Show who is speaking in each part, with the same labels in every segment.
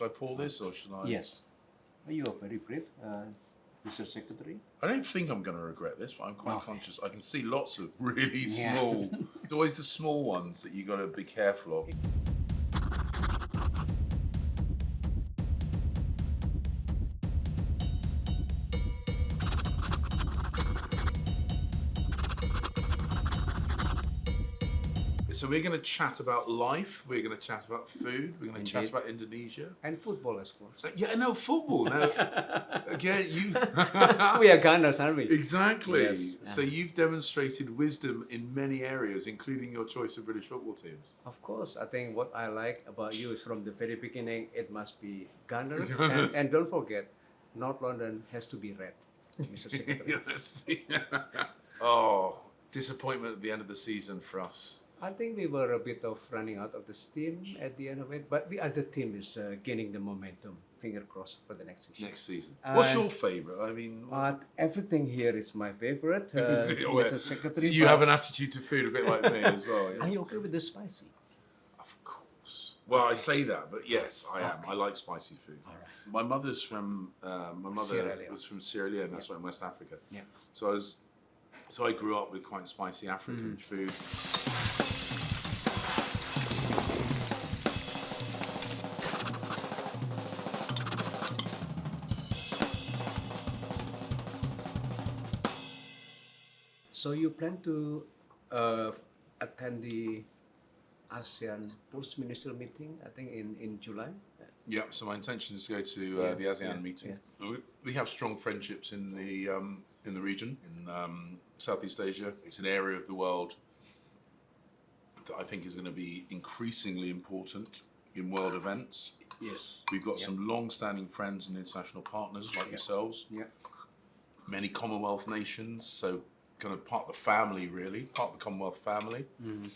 Speaker 1: Should I pour this or should I?
Speaker 2: Yes. You are very brave, Mr. Secretary.
Speaker 1: I don't think I'm going to regret this, but I'm quite
Speaker 2: Okay.
Speaker 1: conscious. I can see lots of really
Speaker 2: Yeah.
Speaker 1: small. It's always the small ones that you got to be careful of. So we're going to chat about life. We're going to chat about food. We're going to chat
Speaker 2: Indeed.
Speaker 1: about Indonesia.
Speaker 2: And football, of course.
Speaker 1: Yeah, no, football. No, again, you.
Speaker 2: We are Ghanaians, aren't we?
Speaker 1: Exactly.
Speaker 2: Yes.
Speaker 1: So you've demonstrated wisdom in many areas, including your choice of British football teams.
Speaker 2: Of course, I think what I like about you is from the very beginning, it must be Gunners. and don't forget, North London has to be red, Mr. Secretary.
Speaker 1: Yeah, that's the- oh, disappointment at the end of the season for us.
Speaker 2: I think we were a bit of running out of the steam at the end of it, but the other team is gaining the momentum. Finger crossed for the next season.
Speaker 1: Next season. What's your favourite? I mean,
Speaker 2: Everything here is my favorite,
Speaker 1: Is it?
Speaker 2: Mr. Secretary.
Speaker 1: So you have an attitude to food a bit like me as well. Yeah?
Speaker 2: Are you okay with the spicy?
Speaker 1: Of course. Well, I say that, but yes, I am. I like spicy food.
Speaker 2: All right.
Speaker 1: My mother's from. My mother
Speaker 2: Sierra Leone.
Speaker 1: was from Sierra Leone. That's right, in West Africa.
Speaker 2: Yeah.
Speaker 1: So I grew up with quite spicy African food.
Speaker 2: So you plan to attend the ASEAN post-ministerial meeting, I think in July?
Speaker 1: Yeah. So my intention is to go to the ASEAN meeting. We have strong friendships in the region, in Southeast Asia. It's an area of the world that I think is going to be increasingly important in world events.
Speaker 2: Yes.
Speaker 1: We've got some long-standing friends and international partners like yourselves.
Speaker 2: Yeah.
Speaker 1: Many Commonwealth nations, so kind of part of the family, really, part of the Commonwealth family.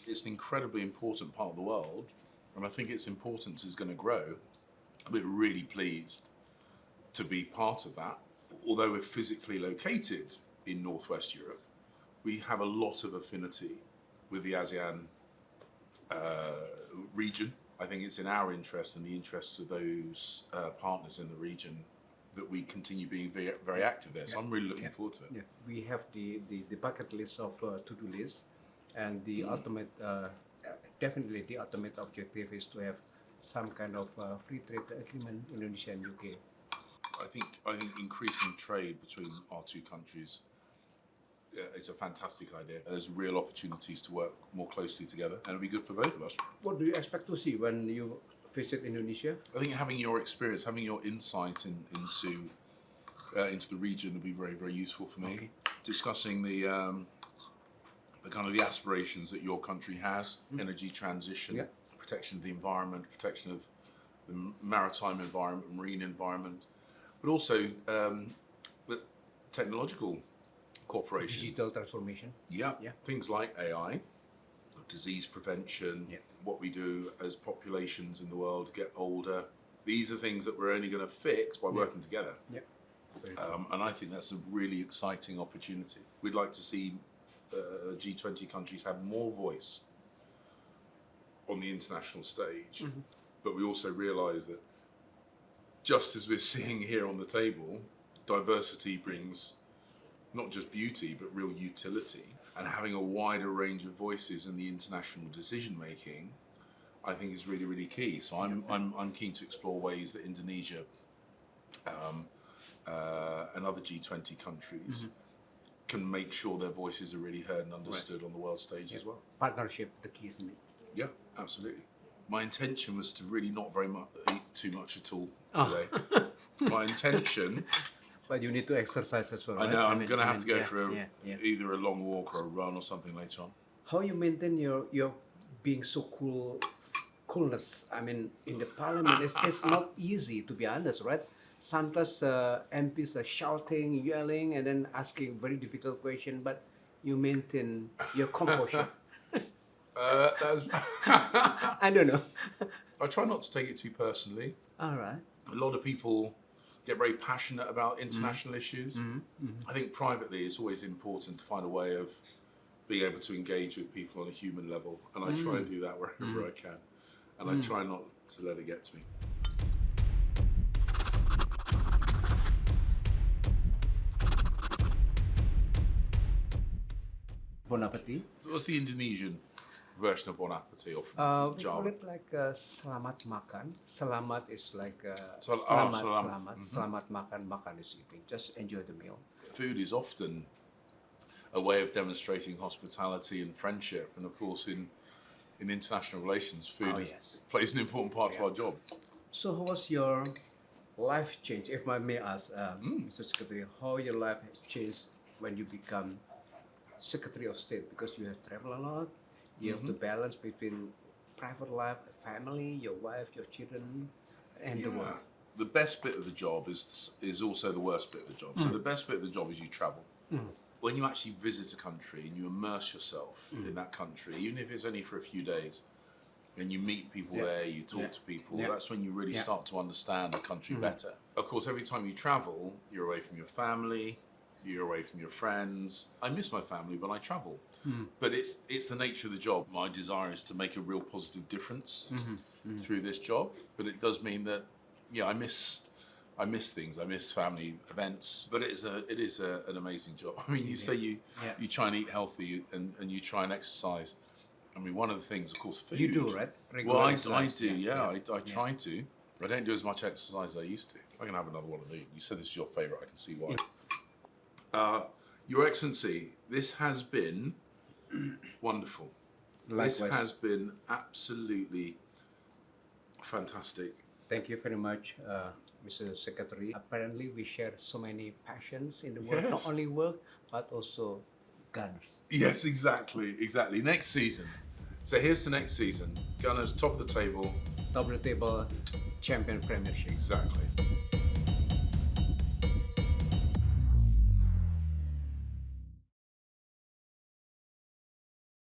Speaker 1: It's an incredibly important part of the world, and I think its importance is going to grow. We're really pleased to be part of that. Although we're physically located in Northwest Europe, we have a lot of affinity with the ASEAN region. I think it's in our interest and the interests of those partners in the region that we continue being very, very active there. So I'm really looking forward to it.
Speaker 2: Yeah. We have the bucket list of to-do list, and the ultimate, definitely the ultimate objective is to have some kind of free trade agreement Indonesia and UK.
Speaker 1: I think increasing trade between our two countries is a fantastic idea. There's real opportunities to work more closely together, and it'll be good for both of us.
Speaker 2: What do you expect to see when you visit Indonesia?
Speaker 1: I think having your experience, having your insight into the region will be very, very useful for me.
Speaker 2: Okay.
Speaker 1: Discussing the kind of the aspirations that your country has, energy transition, protection of the environment, protection of the maritime environment, marine environment, but also the technological cooperation.
Speaker 2: Digital transformation.
Speaker 1: Yeah.
Speaker 2: Yeah.
Speaker 1: Things like AI, disease prevention,
Speaker 2: Yeah.
Speaker 1: what we do as populations in the world get older. These are things that we're only going to fix by working together.
Speaker 2: Yeah.
Speaker 1: And I think that's a really exciting opportunity. We'd like to see G20 countries have more voice on the international stage. But we also realise that just as we're seeing here on the table, diversity brings not just beauty, but real utility. And having a wider range of voices in the international decision making, I think is really, really key. So I'm keen to explore ways that Indonesia and other G20 countries can make sure their voices are really heard and understood on the world stage as well.
Speaker 2: Partnership, the key, isn't it?
Speaker 1: Yeah, absolutely. My intention was to really not eat too much at all today. My intention.
Speaker 2: But you need to exercise as well.
Speaker 1: I
Speaker 2: right?
Speaker 1: know I'm going to have to go for
Speaker 2: either
Speaker 1: either a long walk or a run or something later on.
Speaker 2: How you maintain your being so coolness? I mean, in the parliament, it's not easy, to be honest, right? Sometimes MPs are shouting, yelling, and then asking very difficult questions, but you maintain your composure. I don't know.
Speaker 1: I try not to take it too personally.
Speaker 2: All right.
Speaker 1: A lot of people get very passionate about international issues. I think privately it's always important to find a way of being able to engage with people on a human level, and I try and do that wherever I can, and I try not to let it get to me.
Speaker 2: Bon appetit.
Speaker 1: So what's the Indonesian version of bon appetit or
Speaker 2: We call
Speaker 1: Java?
Speaker 2: it like selamat makan. Selamat is like
Speaker 1: Selamat.
Speaker 2: selamat. Selamat makan. Makan is eating. Just enjoy the meal.
Speaker 1: Food is often a way of demonstrating hospitality and friendship, and of course in international relations, food plays an important part of our job.
Speaker 2: So how was your life change? If I may ask, Mr. Secretary, how your life has changed when you become Secretary of State? Because you have traveled a lot, you have to balance between private life, family, your wife, your children, and the work.
Speaker 1: The best bit of the job is also the worst bit of the job. So the best bit of the job is you travel. When you actually visit a country and you immerse yourself in that country, even if it's only for a few days, and you meet people there, you talk to people, that's when you really start to understand the country better. Of course, every time you travel, you're away from your family, you're away from your friends. I miss my family when I travel. But it's the nature of the job. My desire is to make a real positive difference through this job. But it does mean that, I miss things. I miss family events. But it is an amazing job. I mean, you say you try and eat healthy and you try and exercise. I mean, one of the things, of course, food.
Speaker 2: You do, right?
Speaker 1: Well, I do. I try to. I don't do as much exercise as I used to. I can have another one of these. You said this is your favourite. I can see why. Your Excellency, this has been wonderful.
Speaker 2: Likewise.
Speaker 1: This has been absolutely fantastic.
Speaker 2: Thank you very much, Mr. Secretary. Apparently, we share so many passions in the work, not only work, but also gunners.
Speaker 1: Yes, exactly. Next season. So here's to next season. Gunners, top of the table.
Speaker 2: Top of the table, champion premiership.
Speaker 1: Exactly.